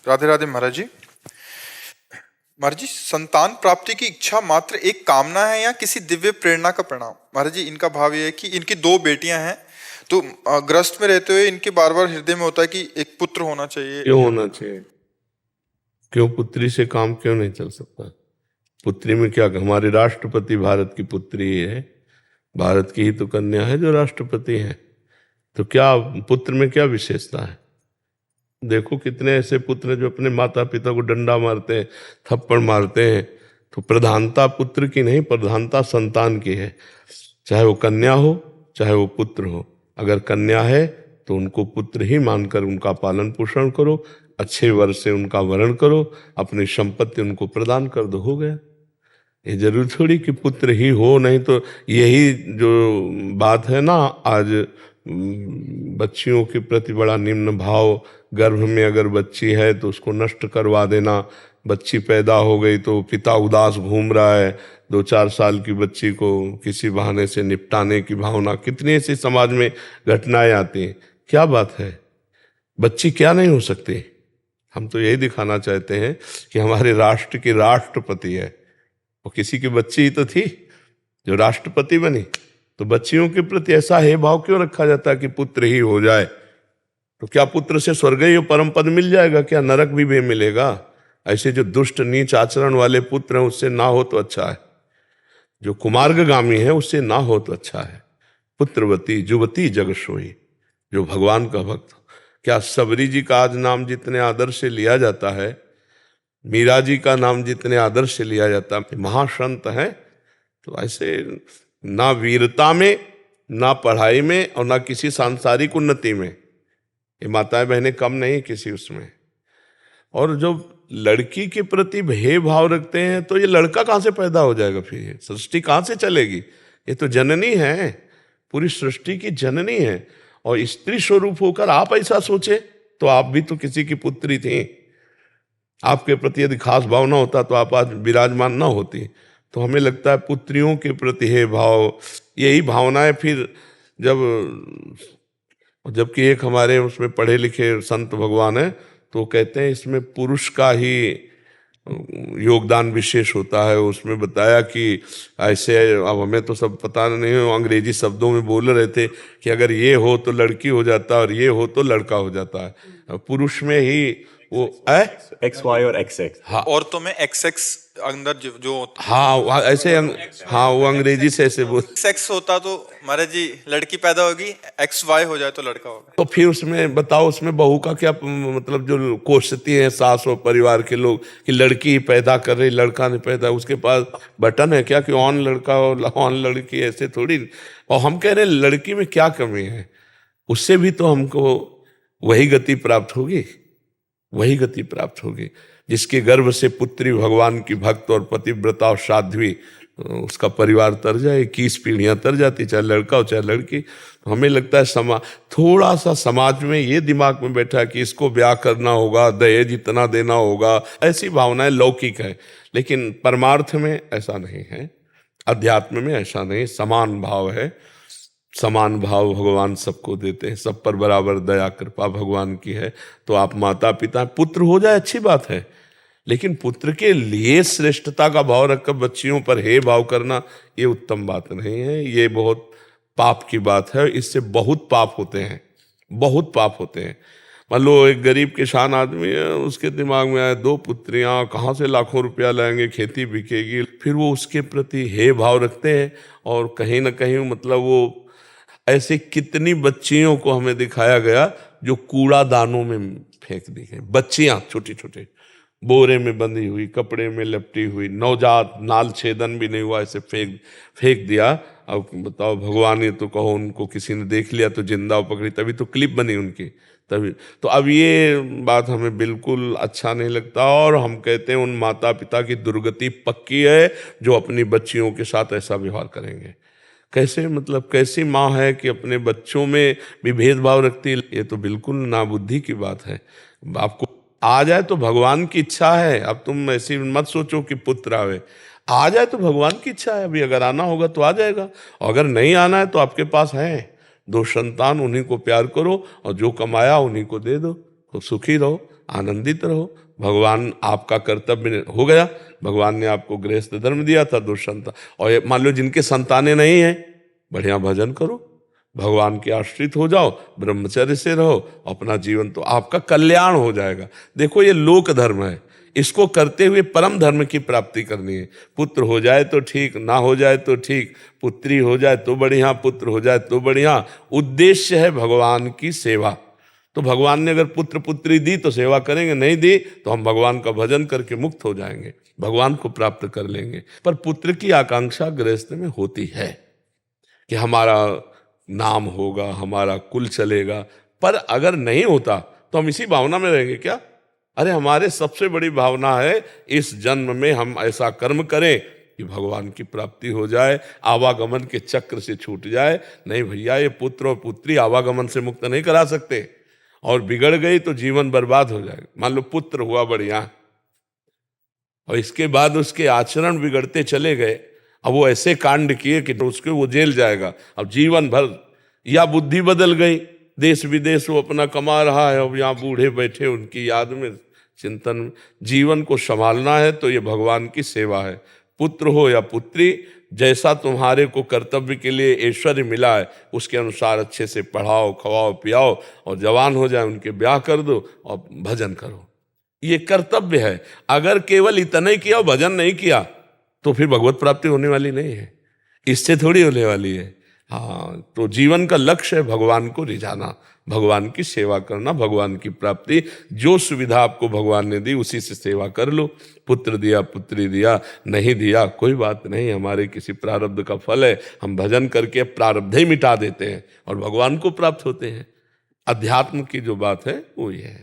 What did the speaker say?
राधे राधे महाराज जी। महाराज जी, संतान प्राप्ति की इच्छा मात्र एक कामना है या किसी दिव्य प्रेरणा का परिणाम? महाराज जी, इनका भाव ये है कि इनकी दो बेटियां हैं, तो ग्रस्त में रहते हुए इनके बार बार हृदय में होता है कि एक पुत्र होना चाहिए। क्यों होना चाहिए? क्यों पुत्री से काम क्यों नहीं चल सकता? पुत्री में क्या, हमारे राष्ट्रपति भारत की पुत्री है, भारत की ही तो कन्या है जो राष्ट्रपति है, तो क्या पुत्र में क्या विशेषता है? देखो कितने ऐसे पुत्र जो अपने माता पिता को डंडा मारते हैं, थप्पड़ मारते हैं। तो प्रधानता पुत्र की नहीं, प्रधानता संतान की है, चाहे वो कन्या हो चाहे वो पुत्र हो। अगर कन्या है तो उनको पुत्र ही मानकर उनका पालन पोषण करो, अच्छे वर से उनका वरण करो, अपनी संपत्ति उनको प्रदान कर दो, हो गया। ये जरूर थोड़ी कि पुत्र ही हो, नहीं तो यही जो बात है ना आज बच्चियों के प्रति बड़ा निम्न भाव, गर्भ में अगर बच्ची है तो उसको नष्ट करवा देना, बच्ची पैदा हो गई तो पिता उदास घूम रहा है, 2-4 साल की बच्ची को किसी बहाने से निपटाने की भावना, कितनी ऐसी समाज में घटनाएं आती हैं। क्या बात है, बच्ची क्या नहीं हो सकती? हम तो यही दिखाना चाहते हैं कि हमारे राष्ट्र की राष्ट्रपति है, वो किसी की बच्ची ही तो थी जो राष्ट्रपति बनी। तो बच्चियों के प्रति ऐसा है भाव क्यों रखा जाता है कि पुत्र ही हो जाए? तो क्या पुत्र से स्वर्गीय परम पद मिल जाएगा? क्या नरक भी मिलेगा? ऐसे जो दुष्ट नीच आचरण वाले पुत्र हैं उससे ना हो तो अच्छा है, जो कुमार्गगामी है उससे ना हो तो अच्छा है। पुत्रवती जुवती जग सोई, जो भगवान का भक्त। क्या सबरी जी का आज नाम जितने आदर से लिया जाता है, मीरा जी का नाम जितने आदर से लिया जाता है, महासंत हैं, तो ऐसे ना वीरता में, ना पढ़ाई में और ना किसी सांसारिक उन्नति में ये माताएं बहनें कम नहीं किसी उसमें। और जो लड़की के प्रति भेदभाव रखते हैं तो ये लड़का कहाँ से पैदा हो जाएगा? फिर ये सृष्टि कहाँ से चलेगी? ये तो जननी है, पूरी सृष्टि की जननी है। और स्त्री स्वरूप होकर आप ऐसा सोचे तो आप भी तो किसी की पुत्री थी, आपके प्रति यदि खास भावना होता तो आप आज विराजमान ना होती। तो हमें लगता है पुत्रियों के प्रति है भाव, यही भावनाएं फिर जबकि एक हमारे उसमें पढ़े लिखे संत भगवान है तो कहते हैं इसमें पुरुष का ही योगदान विशेष होता है। उसमें बताया कि ऐसे, अब हमें तो सब पता नहीं, अंग्रेजी शब्दों में बोल रहे थे कि अगर ये हो तो लड़की हो जाता और ये हो तो लड़का हो जाता है। पुरुष में ही वो एक्स वाई और एक्स एक्स, हाँ, औरतों में एक्स एक्स अंदर जो हाँ ऐसे हाँ वो अंग्रेजी से ऐसे बोल, सेक्स होता तो महाराज जी लड़की पैदा होगी, एक्स वाई हो जाए तो लड़का होगा। तो फिर उसमें बताओ, उसमें बहू का क्या मतलब? जो कोसती है सास और परिवार के लोग कि लड़की ही पैदा कर रही, लड़का नहीं पैदा, उसके पास बटन है क्या कि ऑन लड़का और ऑन लड़की? ऐसे थोड़ी। और हम कह रहे हैं लड़की में क्या कमी है, उससे भी तो हमको वही गति प्राप्त होगी, वही गति प्राप्त होगी जिसके गर्भ से पुत्री भगवान की भक्त और पतिव्रता और साध्वी, उसका परिवार तर जाए, 21 पीढ़ियां तर जाती, चाहे लड़का हो चाहे लड़की। तो हमें लगता है थोड़ा सा समाज में ये दिमाग में बैठा है कि इसको ब्याह करना होगा, दहेज इतना देना होगा, ऐसी भावनाएं लौकिक है। लेकिन परमार्थ में ऐसा नहीं है, अध्यात्म में ऐसा नहीं, समान भाव है। समान भाव भगवान सबको देते हैं, सब पर बराबर दया कृपा भगवान की है। तो आप माता पिता पुत्र हो जाए अच्छी बात है, लेकिन पुत्र के लिए श्रेष्ठता का भाव रखकर बच्चियों पर हे भाव करना ये उत्तम बात नहीं है, ये बहुत पाप की बात है। इससे बहुत पाप होते हैं, बहुत पाप होते हैं। मान लो एक गरीब किसान आदमी है, उसके दिमाग में आए 2 पुत्रियां, कहाँ से लाखों रुपया लाएंगे, खेती बिकेगी, फिर वो उसके प्रति हे भाव रखते हैं। और कहीं ना कहीं मतलब वो ऐसे कितनी बच्चियों को हमें दिखाया गया जो कूड़ादानों में फेंक दी गई, बच्चियां छोटी छोटी, बोरे में बंधी हुई, कपड़े में लपटी हुई, नवजात, नाल छेदन भी नहीं हुआ, ऐसे फेंक दिया। अब बताओ, भगवान, ये तो कहो उनको किसी ने देख लिया तो जिंदा पकड़ी, तभी तो क्लिप बनी उनकी, तभी तो। अब ये बात हमें बिल्कुल अच्छा नहीं लगता और हम कहते हैं उन माता पिता की दुर्गति पक्की है जो अपनी बच्चियों के साथ ऐसा व्यवहार करेंगे। कैसे, मतलब कैसी माँ है कि अपने बच्चों में भी भेदभाव रखती है? ये तो बिल्कुल नाबुद्धि की बात है। आपको आ जाए तो भगवान की इच्छा है, अब तुम ऐसी मत सोचो कि पुत्र आवे, आ जाए तो भगवान की इच्छा है। अभी अगर आना होगा तो आ जाएगा, और अगर नहीं आना है तो आपके पास है 2 संतान, उन्हीं को प्यार करो और जो कमाया उन्हीं को दे दो, तो सुखी रहो। आनंदित रहो। भगवान आपका कर्तव्य हो गया, भगवान ने आपको गृहस्थ धर्म दिया था, दुष्संतान, और ये मान लो जिनके संतानें नहीं हैं, बढ़िया भजन करो, भगवान के आश्रित हो जाओ, ब्रह्मचर्य से रहो, अपना जीवन तो आपका कल्याण हो जाएगा। देखो ये लोक धर्म है, इसको करते हुए परम धर्म की प्राप्ति करनी है। पुत्र हो जाए तो ठीक, ना हो जाए तो ठीक, पुत्री हो जाए तो बढ़िया, पुत्र हो जाए तो बढ़िया। उद्देश्य है भगवान की सेवा। तो भगवान ने अगर पुत्र पुत्री दी तो सेवा करेंगे, नहीं दी तो हम भगवान का भजन करके मुक्त हो जाएंगे, भगवान को प्राप्त कर लेंगे। पर पुत्र की आकांक्षा गृहस्थ में होती है कि हमारा नाम होगा, हमारा कुल चलेगा। पर अगर नहीं होता तो हम इसी भावना में रहेंगे क्या? अरे हमारे सबसे बड़ी भावना है इस जन्म में हम ऐसा कर्म करें कि भगवान की प्राप्ति हो जाए, आवागमन के चक्र से छूट जाए। नहीं भैया, ये पुत्र और पुत्री आवागमन से मुक्त नहीं करा सकते, और बिगड़ गई तो जीवन बर्बाद हो जाएगा। मान लो पुत्र हुआ बढ़िया, और इसके बाद उसके आचरण बिगड़ते चले गए, अब वो ऐसे कांड किए कि तो उसके वो जेल जाएगा अब जीवन भर। या बुद्धि बदल गई, देश विदेश वो अपना कमा रहा है, अब यहाँ बूढ़े बैठे उनकी याद में, चिंतन में। जीवन को संभालना है तो ये भगवान की सेवा है। पुत्र हो या पुत्री, जैसा तुम्हारे को कर्तव्य के लिए ऐश्वर्य मिला है उसके अनुसार अच्छे से पढ़ाओ, खवाओ, पियाओ, और जवान हो जाए उनके ब्याह कर दो और भजन करो। ये कर्तव्य है। अगर केवल इतना ही किया, भजन नहीं किया, तो फिर भगवत प्राप्ति होने वाली नहीं है, इससे थोड़ी होने वाली है। हाँ, तो जीवन का लक्ष्य है भगवान को रिझाना, भगवान की सेवा करना, भगवान की प्राप्ति। जो सुविधा आपको भगवान ने दी उसी से सेवा कर लो। पुत्र दिया, पुत्री दिया, नहीं दिया, कोई बात नहीं, हमारे किसी प्रारब्ध का फल है। हम भजन करके प्रारब्ध ही मिटा देते हैं और भगवान को प्राप्त होते हैं। अध्यात्म की जो बात है वो ये है।